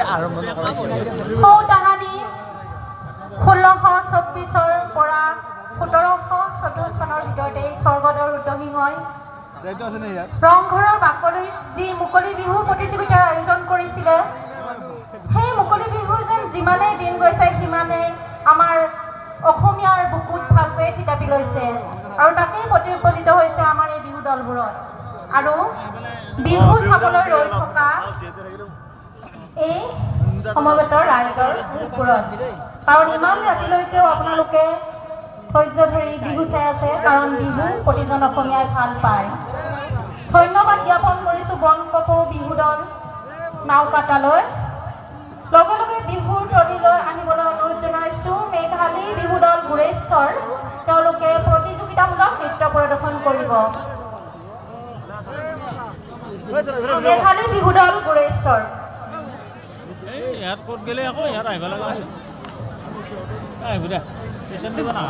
সৌ তাহানি 1624 পৰা 1724 চনৰ ভিতৰতে স্বৰ্গদেউ ৰুদ্ৰসিংহই ৰংঘৰৰ বাকলিত যি মুকলি বিহু প্ৰতিযোগিতাৰ আয়োজন কৰিছিলে, সেই মুকলি বিহু যেন যিমানেই দিন গৈছে সিমানেই আমাৰ অসমীয়াৰ বুকুত ভালকৈ থিতাপি লৈছে আৰু তাকেই প্ৰতিফলিত হৈছে আমাৰ এই বিহু দলবোৰত। আৰু বিহু চাবলৈ ৰৈ থকা এই সমবেত ৰাইজৰ ওপৰত, কাৰণ ইমান ৰাতিলৈকেও আপোনালোকে ধৈৰ্য ধৰি বিহু চাই আছে, কাৰণ বিহু প্ৰতিজন অসমীয়াই ভাল পায়। ধন্যবাদ জ্ঞাপন কৰিছোঁ বন কপৌ বিহু দল নাওকাটালৈ। লগে লগে বিহুৰ তলিলৈ আনিবলৈ অনুৰোধ জনাইছোঁ মেঘালী বিহু দল গুৰেশ্বৰ, তেওঁলোকে প্ৰতিযোগিতামূলক নৃত্য প্ৰদৰ্শন কৰিব। মেঘালী বিহু দল গুৰেশ্বৰ। ইয়াত ক'ত গ'লে আকৌ ইয়াত আহিব লগা আছে। আহিব দে ষ্টেচন দিব না।